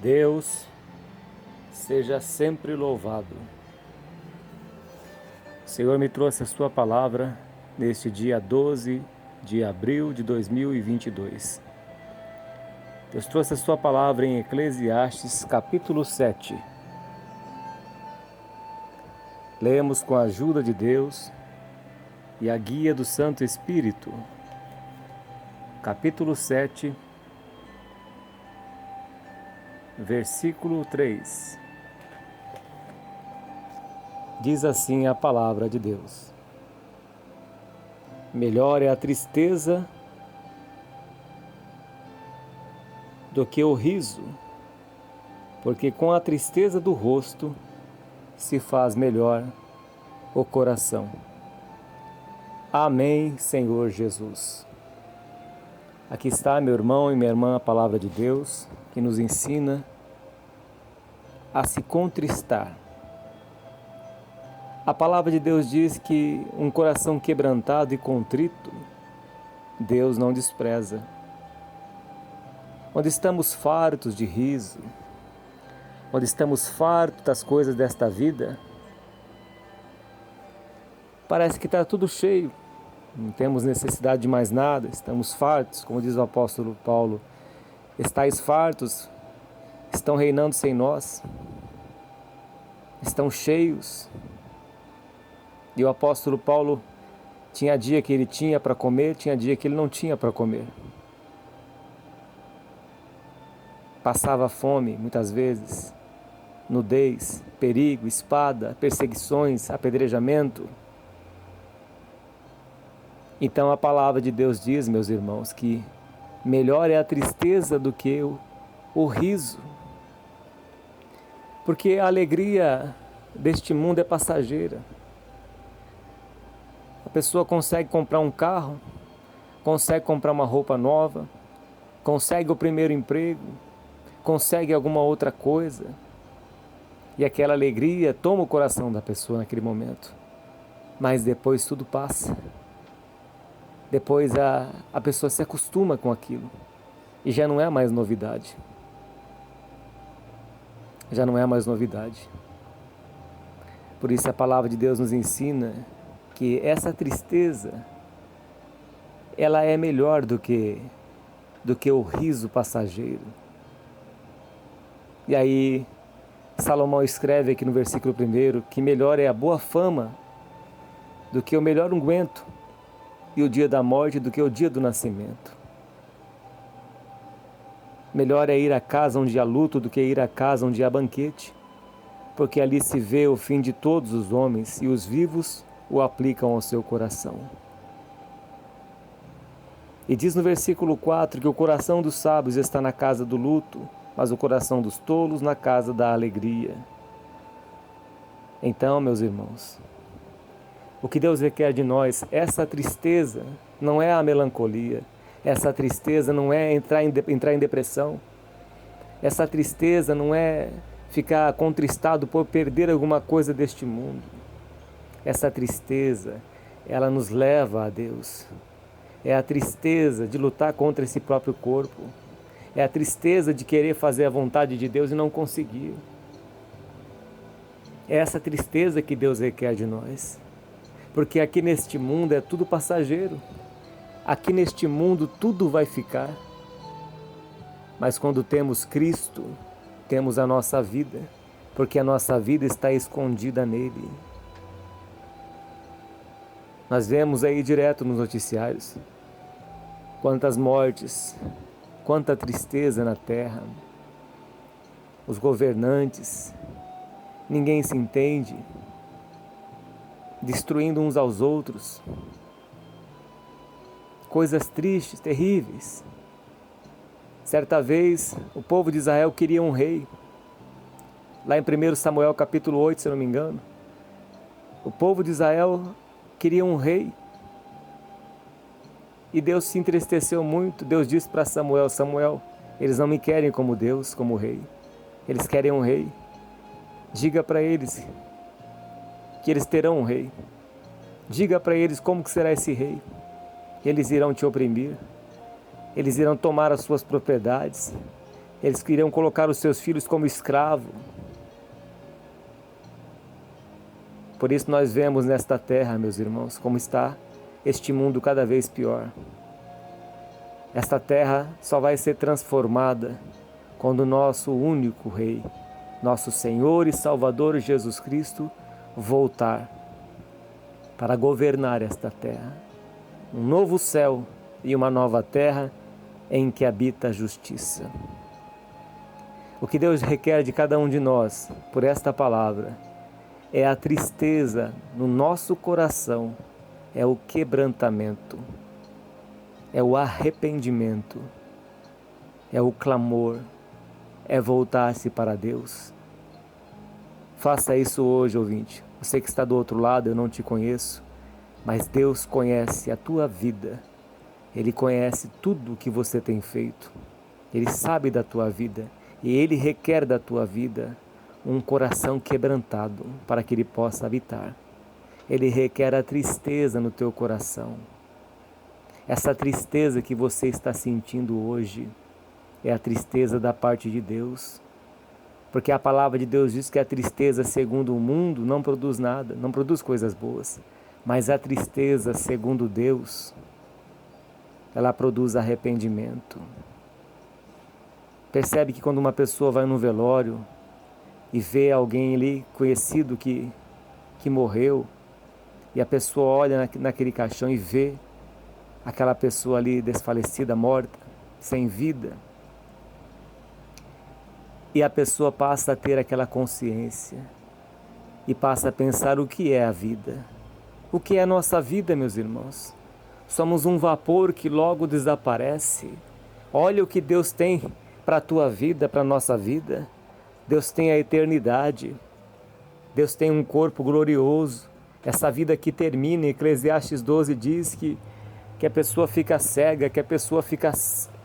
Deus seja sempre louvado. O Senhor me trouxe a sua palavra neste dia 12 de abril de 2022. Deus trouxe a sua palavra em Eclesiastes capítulo 7. Lemos com a ajuda de Deus e a guia do Santo Espírito. Capítulo 7, versículo 3. Diz assim a palavra de Deus: melhor é a tristeza do que o riso, porque com a tristeza do rosto se faz melhor o coração. Amém, Senhor Jesus. Aqui está, meu irmão e minha irmã, a palavra de Deus, que nos ensina a se contristar. A palavra de Deus diz que um coração quebrantado e contrito, Deus não despreza. Onde estamos fartos de riso, onde estamos fartos das coisas desta vida, parece que está tudo cheio, não temos necessidade de mais nada, estamos fartos, como diz o apóstolo Paulo: estáis fartos, estão reinando sem nós, estão cheios. E o apóstolo Paulo tinha dia que ele tinha para comer, tinha dia que ele não tinha para comer. Passava fome muitas vezes, nudez, perigo, espada, perseguições, apedrejamento. Então a palavra de Deus diz, meus irmãos, que melhor é a tristeza do que o riso. Porque a alegria deste mundo é passageira. A pessoa consegue comprar um carro, consegue comprar uma roupa nova, consegue o primeiro emprego, consegue alguma outra coisa. E aquela alegria toma o coração da pessoa naquele momento. Mas depois tudo passa. Depois a pessoa se acostuma com aquilo. E já não é mais novidade. Já não é mais novidade. Por isso a palavra de Deus nos ensina que essa tristeza, ela é melhor do que o riso passageiro. E aí Salomão escreve aqui no versículo 1 que melhor é a boa fama do que o melhor unguento, e o dia da morte do que o dia do nascimento. Melhor é ir à casa onde há luto do que ir à casa onde há banquete, porque ali se vê o fim de todos os homens, e os vivos o aplicam ao seu coração. E diz no versículo 4 que o coração dos sábios está na casa do luto, mas o coração dos tolos na casa da alegria. Então, meus irmãos, o que Deus requer de nós, essa tristeza não é a melancolia, essa tristeza não é entrar em depressão, essa tristeza não é ficar contristado por perder alguma coisa deste mundo. Essa tristeza, ela nos leva a Deus. É a tristeza de lutar contra esse próprio corpo. É a tristeza de querer fazer a vontade de Deus e não conseguir. É essa tristeza que Deus requer de nós. Porque aqui neste mundo é tudo passageiro. Aqui neste mundo tudo vai ficar. Mas quando temos Cristo, temos a nossa vida. Porque a nossa vida está escondida nele. Nós vemos aí direto nos noticiários quantas mortes, quanta tristeza na terra. Os governantes, ninguém se entende, destruindo uns aos outros. Coisas tristes, terríveis. Certa vez, o povo de Israel queria um rei. Lá em 1 Samuel capítulo 8, se não me engano, o povo de Israel queria um rei. E Deus se entristeceu muito. Deus disse para Samuel: Samuel, eles não me querem como Deus, como rei. Eles querem um rei. Diga para eles que eles terão um rei. Diga para eles como que será esse rei. Eles irão te oprimir. Eles irão tomar as suas propriedades. Eles queriam colocar os seus filhos como escravo. Por isso nós vemos nesta terra, meus irmãos, como está este mundo cada vez pior. Esta terra só vai ser transformada quando o nosso único Rei, nosso Senhor e Salvador Jesus Cristo, voltar para governar esta terra. Um novo céu e uma nova terra em que habita a justiça. O que Deus requer de cada um de nós, por esta palavra, é a tristeza no nosso coração, é o quebrantamento, é o arrependimento, é o clamor, é voltar-se para Deus. Faça isso hoje, ouvinte. Você que está do outro lado, eu não te conheço, mas Deus conhece a tua vida. Ele conhece tudo o que você tem feito. Ele sabe da tua vida e Ele requer da tua vida um coração quebrantado para que Ele possa habitar. Ele requer a tristeza no teu coração. Essa tristeza que você está sentindo hoje é a tristeza da parte de Deus. Porque a palavra de Deus diz que a tristeza segundo o mundo não produz nada, não produz coisas boas. Mas a tristeza segundo Deus, ela produz arrependimento. Percebe que quando uma pessoa vai no velório e vê alguém ali conhecido que morreu, e a pessoa olha naquele caixão e vê aquela pessoa ali desfalecida, morta, sem vida, e a pessoa passa a ter aquela consciência e passa a pensar o que é a vida. O que é a nossa vida, meus irmãos? Somos um vapor que logo desaparece. Olha o que Deus tem para a tua vida, para a nossa vida. Deus tem a eternidade. Deus tem um corpo glorioso. Essa vida que termina, Eclesiastes 12 diz que a pessoa fica cega, que a pessoa fica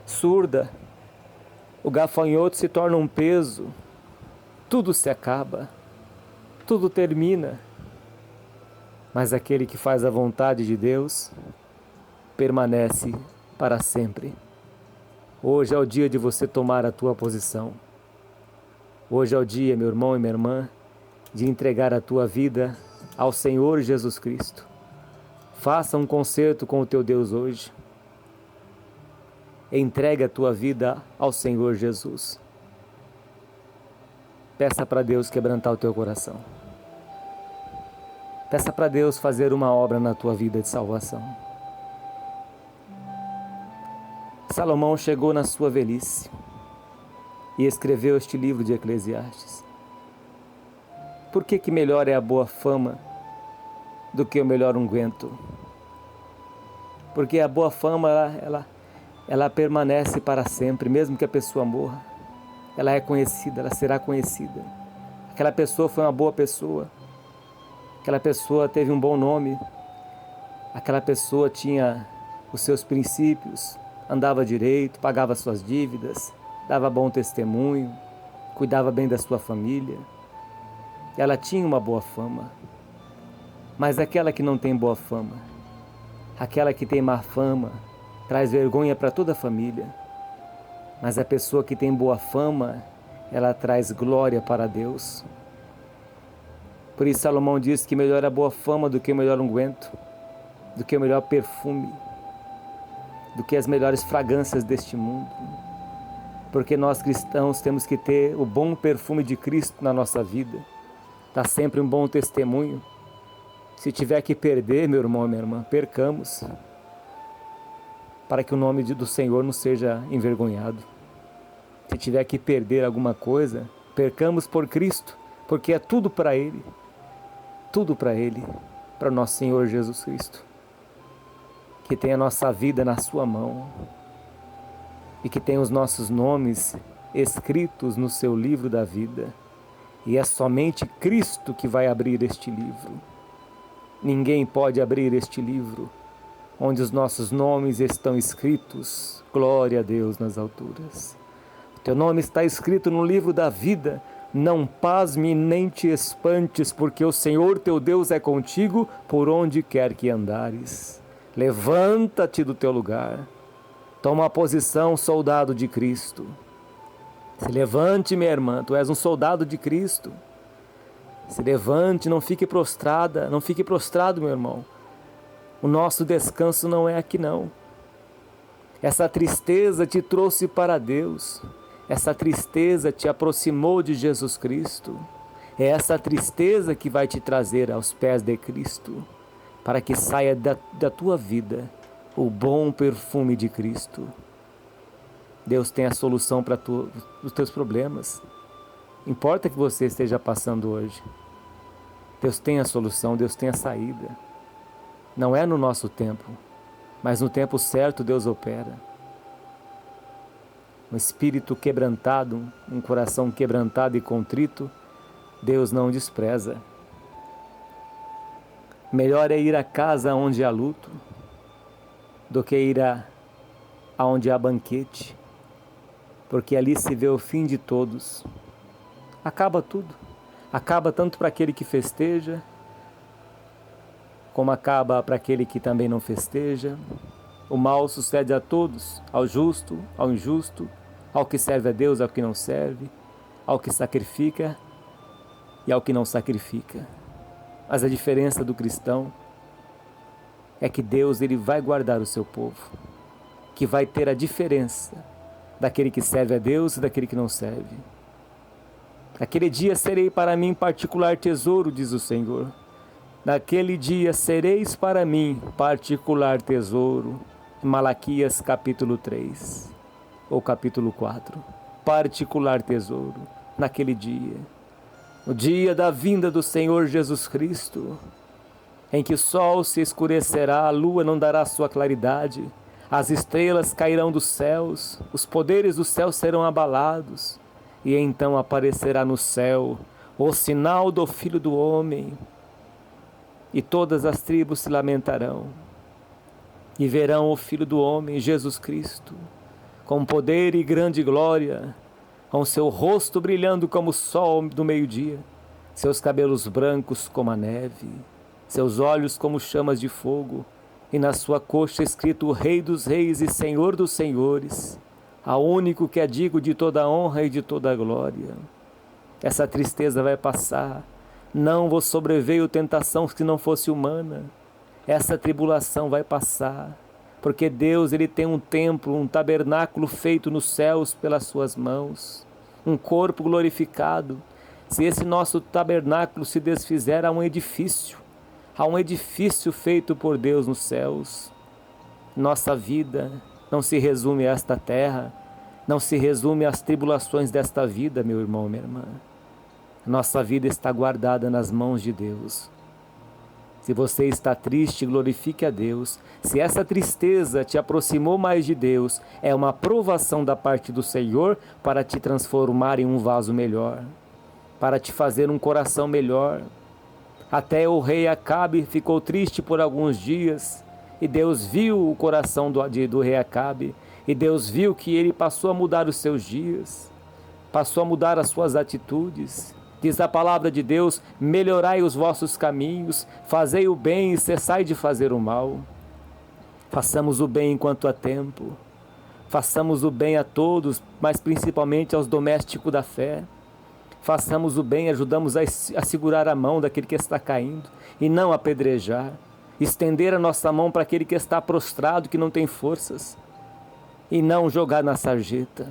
surda. O gafanhoto se torna um peso. Tudo se acaba. Tudo termina. Mas aquele que faz a vontade de Deus permanece para sempre. Hoje é o dia de você tomar a tua posição. Hoje é o dia, meu irmão e minha irmã, de entregar a tua vida ao Senhor Jesus Cristo. Faça um concerto com o teu Deus hoje. Entregue a tua vida ao Senhor Jesus. Peça para Deus quebrantar o teu coração. Peça para Deus fazer uma obra na tua vida de salvação. Salomão chegou na sua velhice e escreveu este livro de Eclesiastes. Por que melhor é a boa fama do que o melhor unguento? Porque a boa fama, ela permanece para sempre, mesmo que a pessoa morra. Ela é conhecida, ela será conhecida. Aquela pessoa foi uma boa pessoa. Aquela pessoa teve um bom nome. Aquela pessoa tinha os seus princípios, andava direito, pagava suas dívidas, dava bom testemunho, cuidava bem da sua família. Ela tinha uma boa fama. Mas aquela que não tem boa fama, aquela que tem má fama, traz vergonha para toda a família. Mas a pessoa que tem boa fama, ela traz glória para Deus. Por isso Salomão diz que melhor a boa fama do que o melhor unguento, do que o melhor perfume, do que as melhores fragrâncias deste mundo. Porque nós cristãos temos que ter o bom perfume de Cristo na nossa vida. Dá sempre um bom testemunho. Se tiver que perder, meu irmão e minha irmã, percamos, para que o nome do Senhor não seja envergonhado. Se tiver que perder alguma coisa, percamos por Cristo, porque é tudo para Ele. Tudo para Ele, para o nosso Senhor Jesus Cristo, que tem a nossa vida na sua mão e que tem os nossos nomes escritos no seu livro da vida, e é somente Cristo que vai abrir este livro. Ninguém pode abrir este livro onde os nossos nomes estão escritos. Glória a Deus nas alturas. O teu nome está escrito no livro da vida. Não pasme nem te espantes, porque o Senhor teu Deus é contigo por onde quer que andares. Levanta-te do teu lugar. Toma a posição, soldado de Cristo. Se levante, minha irmã, tu és um soldado de Cristo. Se levante, não fique prostrada, não fique prostrado, meu irmão. O nosso descanso não é aqui não. Essa tristeza te trouxe para Deus. Essa tristeza te aproximou de Jesus Cristo. É essa tristeza que vai te trazer aos pés de Cristo, para que saia da tua vida o bom perfume de Cristo. Deus tem a solução para os teus problemas. Importa que você esteja passando hoje. Deus tem a solução, Deus tem a saída. Não é no nosso tempo, mas no tempo certo Deus opera. Um espírito quebrantado, um coração quebrantado e contrito, Deus não despreza. Melhor é ir à casa onde há luto do que ir aonde há banquete, porque ali se vê o fim de todos. Acaba tudo. Acaba tanto para aquele que festeja, como acaba para aquele que também não festeja. O mal sucede a todos, ao justo, ao injusto, ao que serve a Deus, ao que não serve, ao que sacrifica e ao que não sacrifica. Mas a diferença do cristão é que Deus ele vai guardar o seu povo, que vai ter a diferença daquele que serve a Deus e daquele que não serve. Naquele dia serei para mim particular tesouro, diz o Senhor. Naquele dia sereis para mim particular tesouro. Malaquias capítulo 3 ou capítulo 4. Particular tesouro naquele dia. O dia da vinda do Senhor Jesus Cristo, em que o sol se escurecerá, a lua não dará sua claridade, as estrelas cairão dos céus, os poderes do céu serão abalados, e então aparecerá no céu o sinal do Filho do Homem, e todas as tribos se lamentarão, e verão o Filho do Homem, Jesus Cristo, com poder e grande glória, com seu rosto brilhando como o sol do meio-dia, seus cabelos brancos como a neve, seus olhos como chamas de fogo, e na sua coxa escrito o Rei dos Reis e Senhor dos Senhores, ao único que é digno de toda a honra e de toda a glória. Essa tristeza vai passar, não vos sobreveio tentação que não fosse humana. Essa tribulação vai passar, porque Deus ele tem um templo, um tabernáculo feito nos céus pelas suas mãos, um corpo glorificado. Se esse nosso tabernáculo se desfizer, há um edifício feito por Deus nos céus. Nossa vida não se resume a esta terra, não se resume às tribulações desta vida, meu irmão, minha irmã. Nossa vida está guardada nas mãos de Deus. Se você está triste, glorifique a Deus. Se essa tristeza te aproximou mais de Deus, é uma provação da parte do Senhor para te transformar em um vaso melhor, para te fazer um coração melhor. Até o rei Acabe ficou triste por alguns dias, e Deus viu o coração do rei Acabe, e Deus viu que ele passou a mudar os seus dias, passou a mudar as suas atitudes. Diz a palavra de Deus: melhorai os vossos caminhos, fazei o bem e cessai de fazer o mal. Façamos o bem enquanto há tempo, façamos o bem a todos, mas principalmente aos domésticos da fé. Façamos o bem, ajudamos a segurar a mão daquele que está caindo e não apedrejar. Estender a nossa mão para aquele que está prostrado, que não tem forças, e não jogar na sarjeta.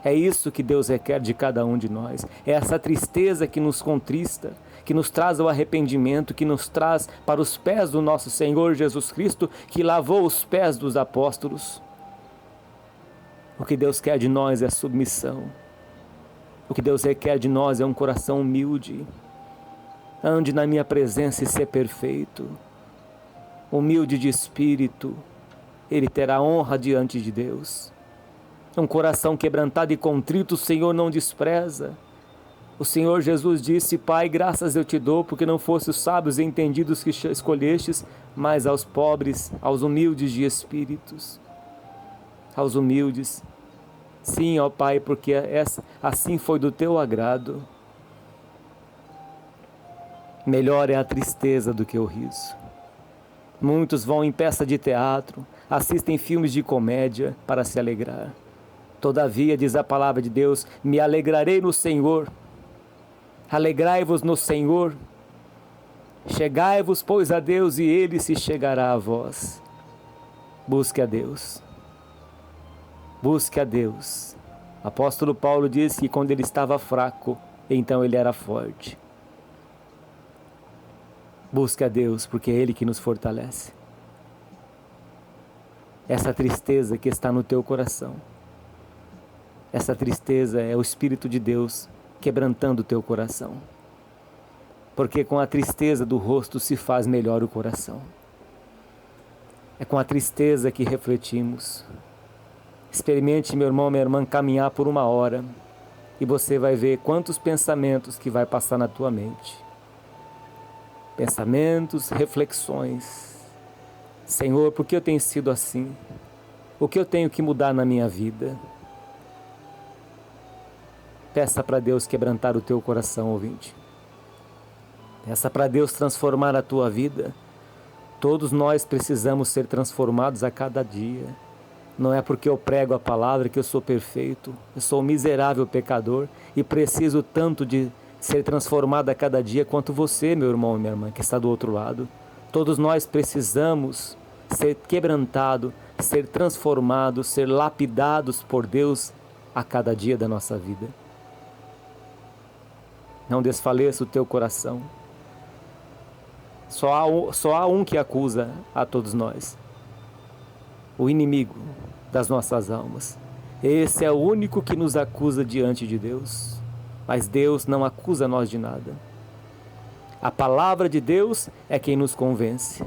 É isso que Deus requer de cada um de nós. É essa tristeza que nos contrista, que nos traz ao arrependimento, que nos traz para os pés do nosso Senhor Jesus Cristo, que lavou os pés dos apóstolos. O que Deus quer de nós é submissão. O que Deus requer de nós é um coração humilde. Ande na minha presença e ser perfeito. Humilde de espírito, ele terá honra diante de Deus. Um coração quebrantado e contrito o Senhor não despreza. O Senhor Jesus disse: Pai, graças eu te dou, porque não fosse os sábios e entendidos que escolhestes, mas aos pobres, aos humildes de espíritos. Aos humildes. Sim, ó Pai, porque assim foi do teu agrado. Melhor é a tristeza do que o riso. Muitos vão em peça de teatro, assistem filmes de comédia para se alegrar. Todavia, diz a palavra de Deus, me alegrarei no Senhor. Alegrai-vos no Senhor. Chegai-vos, pois, a Deus, e Ele se chegará a vós. Busque a Deus. Busque a Deus. Apóstolo Paulo disse que quando ele estava fraco, então ele era forte. Busque a Deus, porque é Ele que nos fortalece. Essa tristeza que está no teu coração, essa tristeza é o Espírito de Deus quebrantando o teu coração. Porque com a tristeza do rosto se faz melhor o coração. É com a tristeza que refletimos. Experimente, meu irmão, minha irmã, caminhar por 1 hora e você vai ver quantos pensamentos que vai passar na tua mente. Pensamentos, reflexões. Senhor, por que eu tenho sido assim? O que eu tenho que mudar na minha vida? Peça para Deus quebrantar o teu coração, ouvinte. Peça para Deus transformar a tua vida. Todos nós precisamos ser transformados a cada dia. Não é porque eu prego a palavra que eu sou perfeito. Eu sou um miserável pecador e preciso tanto de ser transformado a cada dia quanto você, meu irmão e minha irmã, que está do outro lado. Todos nós precisamos ser quebrantados, ser transformados, ser lapidados por Deus a cada dia da nossa vida. Não desfaleça o teu coração. Só há um que acusa a todos nós. O inimigo das nossas almas. Esse é o único que nos acusa diante de Deus. Mas Deus não acusa nós de nada. A palavra de Deus é quem nos convence.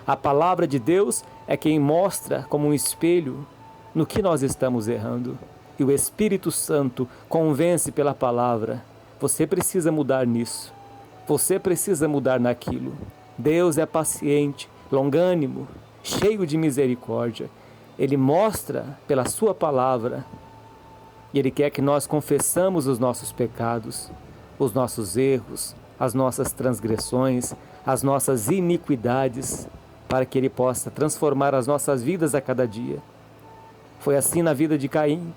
A palavra de Deus é quem mostra como um espelho no que nós estamos errando. E o Espírito Santo convence pela palavra. Você precisa mudar nisso. Você precisa mudar naquilo. Deus é paciente, longânimo, cheio de misericórdia. Ele mostra pela sua palavra. E Ele quer que nós confessamos os nossos pecados, os nossos erros, as nossas transgressões, as nossas iniquidades, para que Ele possa transformar as nossas vidas a cada dia. Foi assim na vida de Caim.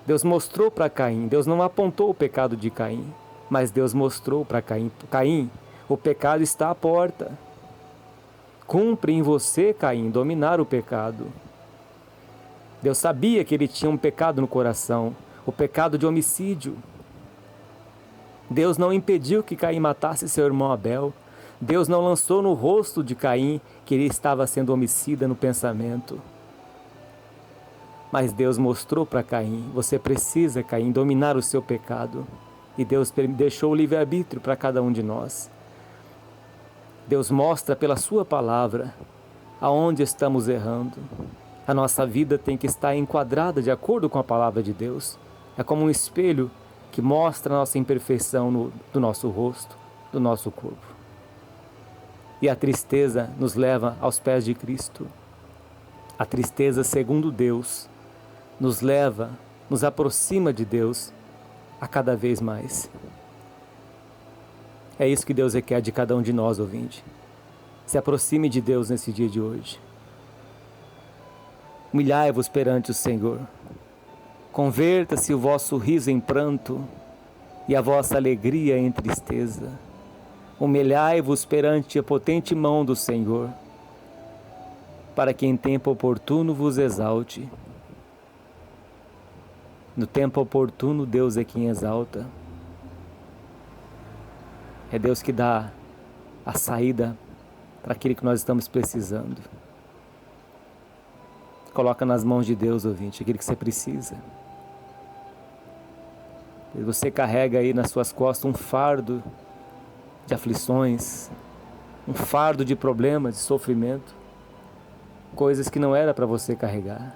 Deus mostrou para Caim, Deus não apontou o pecado de Caim, mas Deus mostrou para Caim: Caim, o pecado está à porta. Cumpre em você, Caim, dominar o pecado. Deus sabia que ele tinha um pecado no coração, o pecado de homicídio. Deus não impediu que Caim matasse seu irmão Abel. Deus não lançou no rosto de Caim que ele estava sendo homicida no pensamento. Mas Deus mostrou para Caim: você precisa, Caim, dominar o seu pecado. E Deus deixou o livre-arbítrio para cada um de nós. Deus mostra pela sua palavra aonde estamos errando. A nossa vida tem que estar enquadrada de acordo com a palavra de Deus. É como um espelho que mostra a nossa imperfeição do nosso rosto, do nosso corpo. E a tristeza nos leva aos pés de Cristo. A tristeza, segundo Deus, nos leva, nos aproxima de Deus a cada vez mais. É isso que Deus requer de cada um de nós, ouvinte. Se aproxime de Deus nesse dia de hoje. Humilhai-vos perante o Senhor. Converta-se o vosso riso em pranto e a vossa alegria em tristeza. Humilhai-vos perante a potente mão do Senhor, para que em tempo oportuno vos exalte. No tempo oportuno, Deus é quem exalta. É Deus que dá a saída para aquilo que nós estamos precisando. Coloca nas mãos de Deus, ouvinte, aquilo que você precisa. Você carrega aí nas suas costas um fardo de aflições, um fardo de problemas, de sofrimento, coisas que não era para você carregar.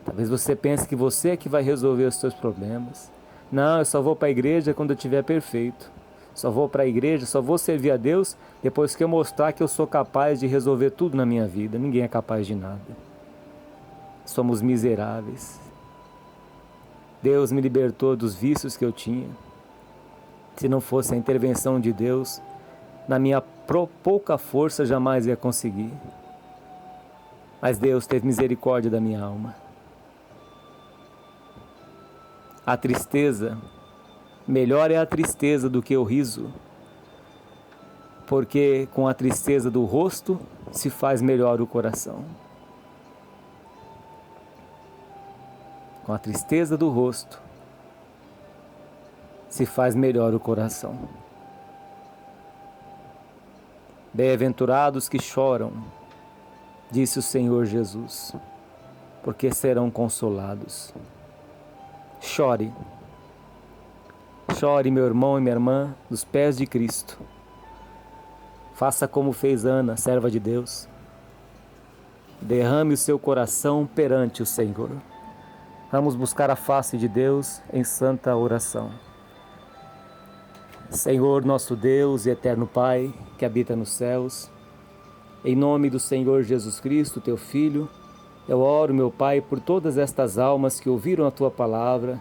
Talvez você pense que você é que vai resolver os seus problemas. Não, eu só vou para a igreja quando eu estiver perfeito. Só vou para a igreja, só vou servir a Deus depois que eu mostrar que eu sou capaz de resolver tudo na minha vida. Ninguém é capaz de nada. Somos miseráveis. Deus me libertou dos vícios que eu tinha. Se não fosse a intervenção de Deus, na minha pouca força jamais ia conseguir. Mas Deus teve misericórdia da minha alma. A tristeza, melhor é a tristeza do que o riso, porque com a tristeza do rosto se faz melhor o coração. Com a tristeza do rosto se faz melhor o coração. Bem-aventurados que choram, disse o Senhor Jesus, porque serão consolados. Chore, chore, meu irmão e minha irmã, dos pés de Cristo. Faça como fez Ana, serva de Deus. Derrame o seu coração perante o Senhor. Vamos buscar a face de Deus em santa oração. Senhor, nosso Deus e eterno Pai, que habita nos céus, em nome do Senhor Jesus Cristo, teu Filho, eu oro, meu Pai, por todas estas almas que ouviram a tua palavra,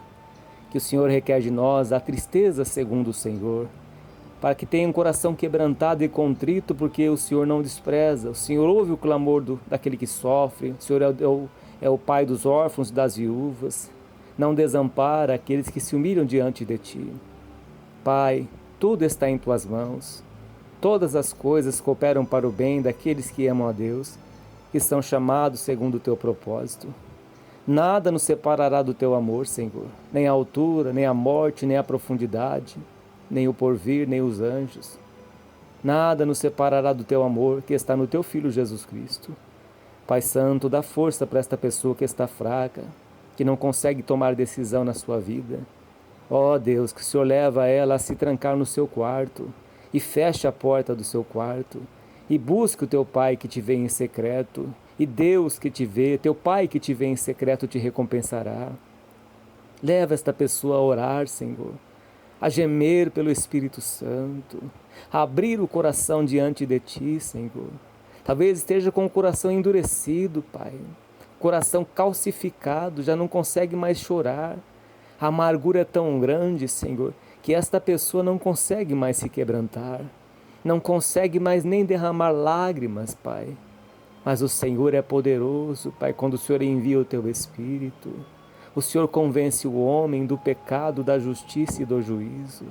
que o Senhor requer de nós a tristeza segundo o Senhor, para que tenham um coração quebrantado e contrito, porque o Senhor não despreza, o Senhor ouve o clamor daquele que sofre, o Senhor é o Pai dos órfãos e das viúvas, não desampara aqueles que se humilham diante de ti. Pai, tudo está em tuas mãos, todas as coisas cooperam para o bem daqueles que amam a Deus, que são chamados segundo o teu propósito. Nada nos separará do teu amor, Senhor, nem a altura, nem a morte, nem a profundidade, nem o porvir, nem os anjos. Nada nos separará do teu amor que está no teu Filho Jesus Cristo. Pai Santo, dá força para esta pessoa que está fraca, que não consegue tomar decisão na sua vida. Ó Deus, que o Senhor leva ela a se trancar no seu quarto e feche a porta do seu quarto e busque o teu Pai que te vê em secreto, e Deus que te vê, teu Pai que te vê em secreto te recompensará. Leva esta pessoa a orar, Senhor, a gemer pelo Espírito Santo, a abrir o coração diante de ti, Senhor. Talvez esteja com o coração endurecido, Pai, coração calcificado, já não consegue mais chorar. A amargura é tão grande, Senhor, que esta pessoa não consegue mais se quebrantar, não consegue mais nem derramar lágrimas, Pai. Mas o Senhor é poderoso, Pai, quando o Senhor envia o teu Espírito. O Senhor convence o homem do pecado, da justiça e do juízo.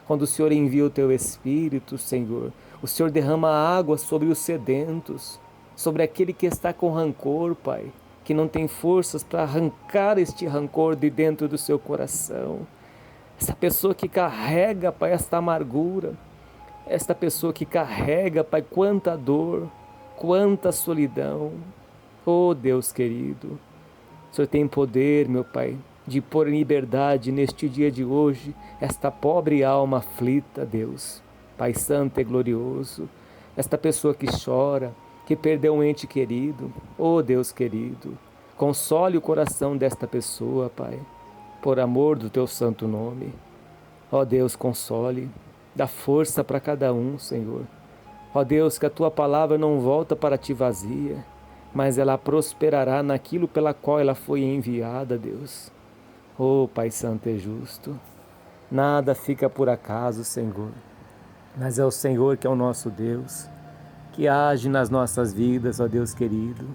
Quando o Senhor envia o teu Espírito, Senhor, o Senhor derrama água sobre os sedentos, sobre aquele que está com rancor, Pai, que não tem forças para arrancar este rancor de dentro do seu coração. Essa pessoa que carrega, Pai, esta amargura, esta pessoa que carrega, Pai, quanta dor, quanta solidão. Oh Deus querido, o Senhor tem poder, meu Pai, de pôr em liberdade neste dia de hoje esta pobre alma aflita, Deus, Pai Santo e glorioso, esta pessoa que chora, que perdeu um ente querido. Oh Deus querido, console o coração desta pessoa, Pai, por amor do teu santo nome. Ó Deus, console, dá força para cada um, Senhor. Ó Deus, que a tua palavra não volta para ti vazia, mas ela prosperará naquilo pela qual ela foi enviada, Deus. Oh Pai Santo e justo, nada fica por acaso, Senhor, mas é o Senhor que é o nosso Deus, que age nas nossas vidas, ó Deus querido.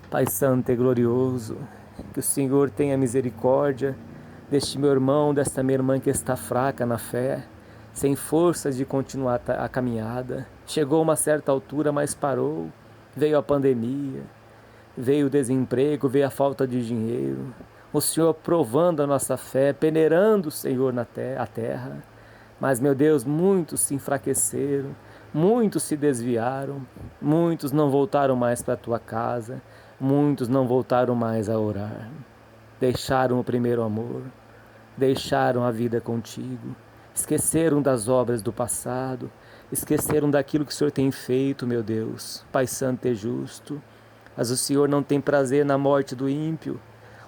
Pai Santo e glorioso, que o Senhor tenha misericórdia deste meu irmão, desta minha irmã que está fraca na fé, sem forças de continuar a caminhada. Chegou a uma certa altura, mas parou. Veio a pandemia, veio o desemprego, veio a falta de dinheiro. O Senhor provando a nossa fé, peneirando, Senhor, a terra. Mas, meu Deus, muitos se enfraqueceram, muitos se desviaram, muitos não voltaram mais para a tua casa, muitos não voltaram mais a orar. Deixaram o primeiro amor, deixaram a vida contigo, esqueceram das obras do passado, esqueceram daquilo que o Senhor tem feito, meu Deus, Pai Santo e justo. Mas o Senhor não tem prazer na morte do ímpio,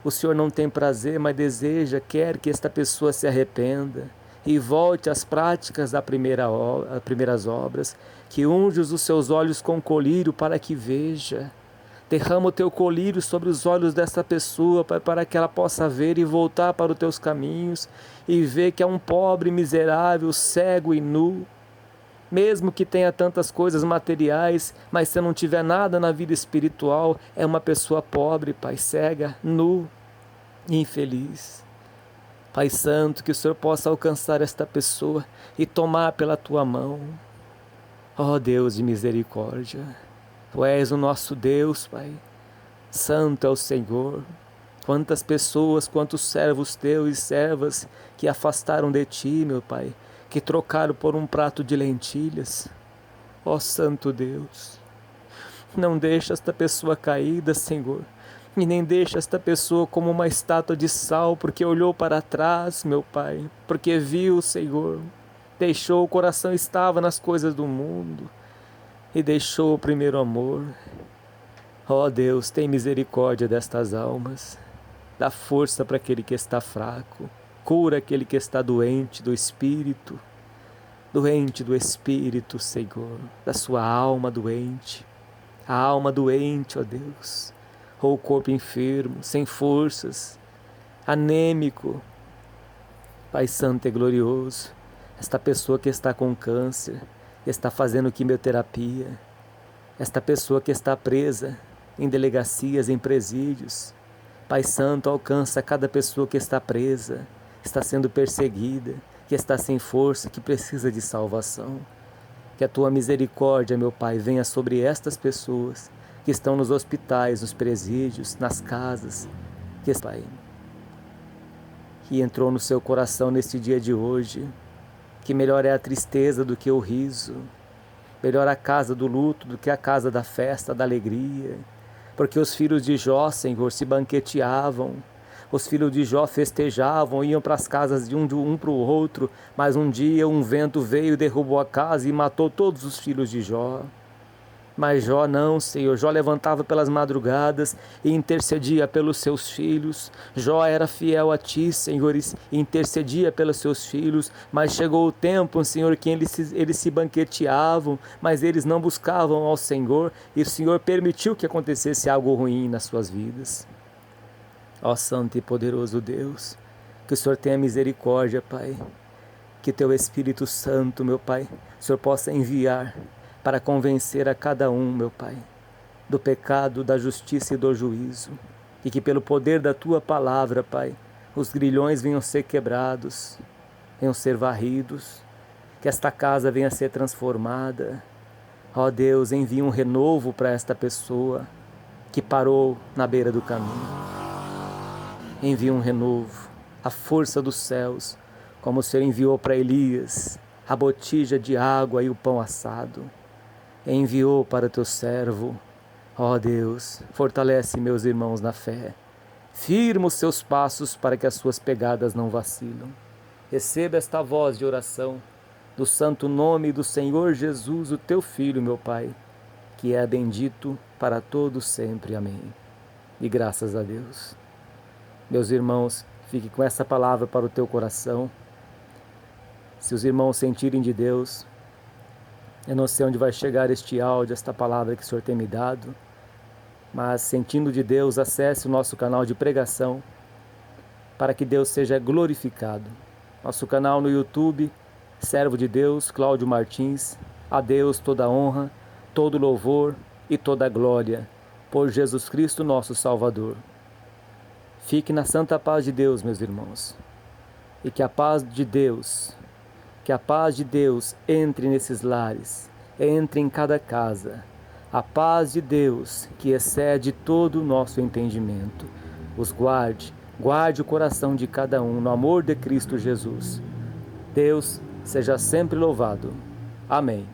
o Senhor não tem prazer, mas deseja, quer que esta pessoa se arrependa e volte às práticas das primeiras obras, que unges os seus olhos com colírio para que veja. Derrama o teu colírio sobre os olhos dessa pessoa, Pai, para que ela possa ver e voltar para os teus caminhos e ver que é um pobre, miserável, cego e nu. Mesmo que tenha tantas coisas materiais, mas se não tiver nada na vida espiritual, é uma pessoa pobre, Pai, cega, nu, infeliz. Pai Santo, que o Senhor possa alcançar esta pessoa e tomar pela tua mão. Ó Deus de misericórdia, Tu és o nosso Deus, Pai. Santo é o Senhor. Quantas pessoas, quantos servos Teus e servas que afastaram de Ti, meu Pai, que trocaram por um prato de lentilhas. Ó Santo Deus, não deixa esta pessoa caída, Senhor, e nem deixa esta pessoa como uma estátua de sal, porque olhou para trás, meu Pai, porque viu, Senhor, deixou, o coração estava nas coisas do mundo e deixou o primeiro amor. Ó Deus, tem misericórdia destas almas, dá força para aquele que está fraco, cura aquele que está doente do espírito, Senhor, da sua alma doente, a alma doente, ó Deus, ou o corpo enfermo, sem forças, anêmico. Pai Santo e glorioso, esta pessoa que está com câncer, que está fazendo quimioterapia, esta pessoa que está presa em delegacias, em presídios, Pai Santo, alcança cada pessoa que está presa, está sendo perseguida, que está sem força, que precisa de salvação. Que a Tua misericórdia, meu Pai, venha sobre estas pessoas que estão nos hospitais, nos presídios, nas casas, Pai, que entrou no seu coração neste dia de hoje, que melhor é a tristeza do que o riso, melhor a casa do luto do que a casa da festa, da alegria, porque os filhos de Jó, Senhor, se banqueteavam, os filhos de Jó festejavam, iam para as casas de um para o outro, mas um dia um vento veio, derrubou a casa e matou todos os filhos de Jó. Mas Jó não, Senhor. Jó levantava pelas madrugadas e intercedia pelos seus filhos. Jó era fiel a Ti, Senhor, e intercedia pelos seus filhos. Mas chegou o tempo, Senhor, que eles se banqueteavam, mas eles não buscavam ao Senhor, e o Senhor permitiu que acontecesse algo ruim nas suas vidas. Ó Santo e poderoso Deus, que o Senhor tenha misericórdia, Pai. Que Teu Espírito Santo, meu Pai, o Senhor possa enviar para convencer a cada um, meu Pai, do pecado, da justiça e do juízo. E que pelo poder da Tua palavra, Pai, os grilhões venham ser quebrados, venham ser varridos, que esta casa venha ser transformada. Ó Deus, envie um renovo para esta pessoa que parou na beira do caminho. Envie um renovo, a força dos céus, como o Senhor enviou para Elias a botija de água e o pão assado. Enviou para Teu servo. Ó Deus, fortalece meus irmãos na fé. Firma os seus passos para que as suas pegadas não vacilam. Receba esta voz de oração do santo nome do Senhor Jesus, o Teu Filho, meu Pai, que é bendito para todos sempre. Amém. E graças a Deus. Meus irmãos, fique com essa palavra para o teu coração. Se os irmãos sentirem de Deus, eu não sei onde vai chegar este áudio, esta palavra que o Senhor tem me dado, mas sentindo de Deus, acesse o nosso canal de pregação para que Deus seja glorificado. Nosso canal no YouTube, Servo de Deus, Cláudio Martins. A Deus toda a honra, todo louvor e toda a glória, por Jesus Cristo nosso Salvador. Fique na santa paz de Deus, meus irmãos, e que a paz de Deus entre nesses lares, entre em cada casa. A paz de Deus, que excede todo o nosso entendimento, os guarde o coração de cada um, no amor de Cristo Jesus. Deus seja sempre louvado. Amém.